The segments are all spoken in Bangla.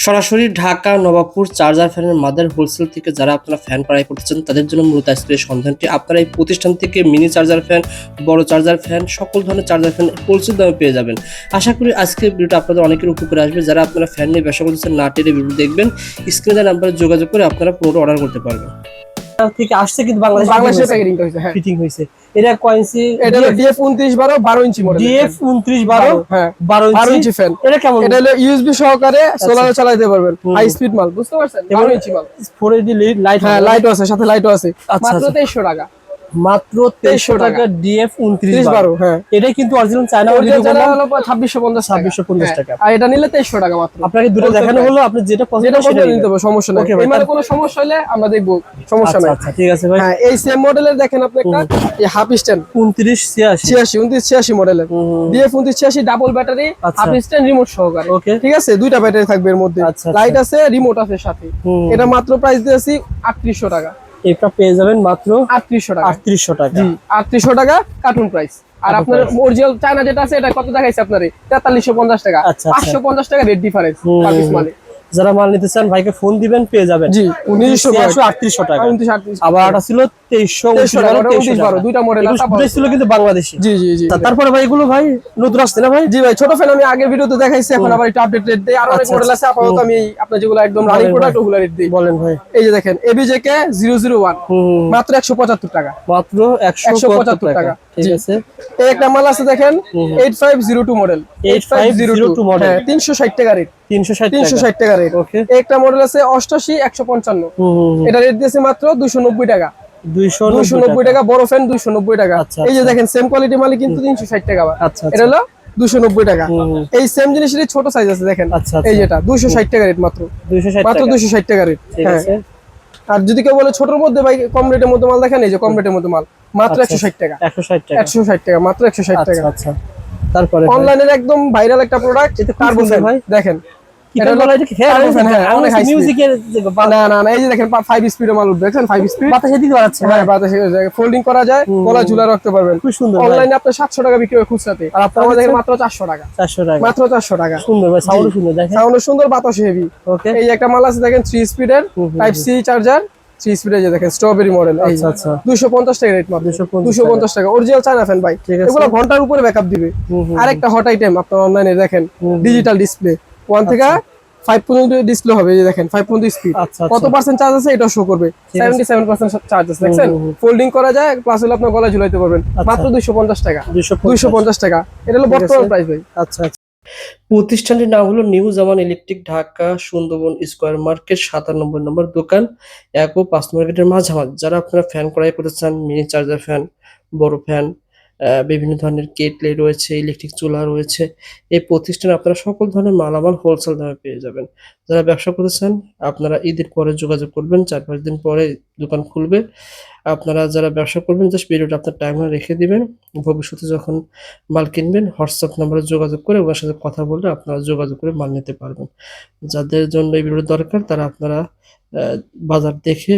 সরাসরি ঢাকা নবাবপুর চার্জার ফ্যানের মাদার হোলসেল থেকে যারা আপনারা ফ্যান ক্রয় করতে চান তাদের জন্য মূলত আজকের এই সন্ধানটি। আপনারা এই প্রতিষ্ঠান থেকে মিনি চার্জার ফ্যান, বড় চার্জার ফ্যান, সকল ধরনের চার্জার ফ্যান হোলসেল দামে পেয়ে যাবেন। আশা করি আজকের ভিডিওটা আপনাদের অনেকের উপকারে আসবে। যারা আপনারা ফ্যান নিয়ে ব্যবসা করতেছেন না টেরে ভিডিও দেখবেন, স্ক্রিনে নাম্বারে যোগাযোগ করে আপনারা পুরোটা অর্ডার করতে পারবেন। থেকে আসছে কিন্তু বাংলাদেশে প্যাকেটিংটা হইছে। হ্যাঁ, ফিটিং হইছে। এটা কয় ইঞ্চি? এটা হলো ডিএফ 29 12 12 ইঞ্চি মডেল। ডিএফ 29 12 হ্যাঁ 12 ইঞ্চি ফ্যান। এটা কেমন? এটা হলো ইউএসবি সহকারে সোলারে চালাতে পারবেন। হাই স্পিড মাল, বুঝতে পারছেন? 12 ইঞ্চি মাল। 4D লাইট, হ্যাঁ লাইটও আছে, সাথে লাইটও আছে। আচ্ছা, মাত্র আচ্ছা। 2300 টাকা। মাত্র 2300 টাকা ডিএফ 29 12। হ্যাঁ, এটা কিন্তু অরিজিনাল চায়না অরিজিনাল হলো 2650 টাকা। আর এটা নিলে 2300 টাকা মাত্র। আপনাকে দুটো দেখানো হলো, আপনি যেটা পছন্দ সেটা নিতে হবে, সমস্যা নাই। এই মানে কোনো সমস্যা হলে আমরা দেখব, সমস্যা নাই। আচ্ছা ঠিক আছে ভাই। হ্যাঁ, এই সেম মডেলের দেখেন আপনি একটা এই হাফ স্ট্যান্ড 29 86 মডেলের DF 2986 double battery, half stand remote সহকারে। ওকে, ঠিক আছে, দুইটা ব্যাটারি থাকবে এর মধ্যে, লাইট আছে, রিমোট আছে সাথে। এটা মাত্র প্রাইস দিয়েছি 3800 টাকা। এটা পেয়ে যাবেন মাত্র 3800 টাকা। 3800 টাকা। জি, 3800 টাকা কার্টুন প্রাইস। আর আপনার অরিজিনাল চায়না যেটা আছে এটা কত দেখাইছে আপনারে? 4350 টাকা। 550 টাকা রেট ডিফারেন্স পার পিস মালে। যারা মাল নিতে চান ভাইকে ফোন দিবেন, পেয়ে যাবেন। জি, 3800 টাকা। 3938 আবার এটা ছিল 2312 দুইটা মডেল আছে। এটা ছিল কিন্তু বাংলাদেশি। জি জি জি। তারপরে ভাই এগুলো ভাই নতুন আসছে না ভাই? জি ভাই, ছোট ফ্যান আমি আগের ভিডিওতে দেখাইছি, এখন আবার একটু আপডেট রেট দেই। আর অনেক মডেল আছে, আপাতত আমি আপনার যেগুলো একদম রানিং প্রোডাক্ট ওগুলো রেট দেই। বলেন ভাই। এই যে দেখেন ABJK 001 মাত্র 175 টাকা। মাত্র 175 টাকা। ঠিক আছে। এই একটা মাল আছে দেখেন 8502 মডেল। 8502 মডেল। হ্যাঁ, 360 টাকা রেট। 360 টাকা রেট। ওকে। একটা মডেল আছে 88 155। এটা রেট দিয়েছে মাত্র 290 টাকা। 290 টাকা বড় ফ্যান, 290 টাকা। এই যে দেখেন সেম কোয়ালিটি মাল কিন্তু 360 টাকা। এটা হলো 290 টাকা। এই সেম জিনিসের ছোট সাইজ আছে দেখেন, এই যেটা 260 টাকা রেট মাত্র। 260 টাকা রেট। হ্যাঁ, আর যদি কেউ বলে ছোটর মধ্যে ভাই কম রেটের মধ্যে মাল দেখেন, এই যে কম রেটের মধ্যে মাল মাত্র 160 টাকা। 160 টাকা মাত্র 160 টাকা। আচ্ছা, তারপরে অনলাইনের একদম ভাইরাল একটা প্রোডাক্ট, এটা কার্বন ফ্যান ভাই। দেখেন এটা হলো এটা কি ফ্যান? অনেক হাই মিউজিকের না, এই যে দেখেন 5 স্পিডের মাল উঠবে, দেখেন 5 স্পিড। বাতাসে দিতে পারছে। হ্যাঁ, বাতাসে ফোল্ডিং করা যায়, গলা ঝুলা রাখতে পারবেন। খুব সুন্দর। অনলাইনে আপনি 700 টাকা বিক্রি হয় খুচরাতে, আর আপনারা দেখেন মাত্র 400 টাকা। 400 টাকা, মাত্র 400 টাকা। সুন্দর ভাই, সাউন্ড সুন্দর, দেখেন সাউন্ড সুন্দর, বাতাস হেভি। ওকে। এই একটা মাল আছে দেখেন 3 স্পিডের টাইপ সি চার্জার, 3 স্পিডের, যে দেখেন স্ট্রবেরি মডেল। আচ্ছা 250 টাকা রেট মাত্র। 250 টাকা অরিজিনাল চায়না ফ্যান ভাই। এগুলো ঘন্টার উপরে ব্যাকআপ দিবে। আরেকটা হট আইটেম আপনার অনলাইনে দেখেন, ডিজিটাল ডিসপ্লে 1 থেকে 5 পর্যন্ত ডিসপ্লে হবে। এই যে দেখেন 5 পর্যন্ত স্পিড। কত পার্সেন্ট চার্জ আছে এটা শো করবে। 77% চার্জ আছে, দেখছেন? ফোল্ডিং করা যায়, প্লাস হলো আপনার গলায় ঝুলাইতে পারবেন। মাত্র 250 টাকা। 250 টাকা। এটা হলো বর্তমান প্রাইস ভাই। আচ্ছা। প্রতিষ্ঠানটির নাম হলো new Zaman electric, Dhaka Sundarban square market 97 number দোকান, 1 ও 5 মার্কেটের মাঝামাঝি। যারা আপনারা ফ্যান ক্রয় করতে চান, মিনি চার্জার ফ্যান, বড় ফ্যান, বিভিন্ন ধরনের কেটলি রয়েছে, ইলেকট্রিক চুলা রয়েছে, এই প্রতিষ্ঠানে আপনারা সকল ধরনের মালামাল হোলসেল দামে পেয়ে যাবেন। যারা ব্যবসা করতে চান আপনারা ঈদের পরে যোগাযোগ করবেন, 4-5 দিন পরে দোকান খুলবে। আপনারা যারা ব্যবসা করবেন জাস্ট ভিডিওটা আপনার টাইমে রেখে দিবেন। ভবিষ্যতে যখন মাল কিনবেন হোয়াটসঅ্যাপ নাম্বারে যোগাযোগ করে ওনার সাথে কথা বলে আপনারা যোগাযোগ করে মাল নিতে পারবেন। যাদের জন্য এই ভিডিওটা দরকার তারা আপনারা বাজার দেখে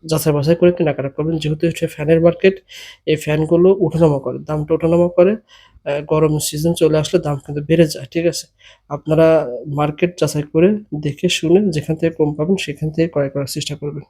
যাচাই বাছাই করে কেনাকাটা করবেন। যেহেতু এটা ফ্যানের মার্কেট, এই ফ্যানগুলো ওঠানামা করে, দামটা ওঠানামা করে। গরম সিজন চলে আসলে দাম কিন্তু বেড়ে যায়। ঠিক আছে, আপনারা মার্কেট যাচাই করে দেখে শুনে যেখান থেকে কম পাবেন সেখান থেকে ক্রয় করার চেষ্টা করবেন।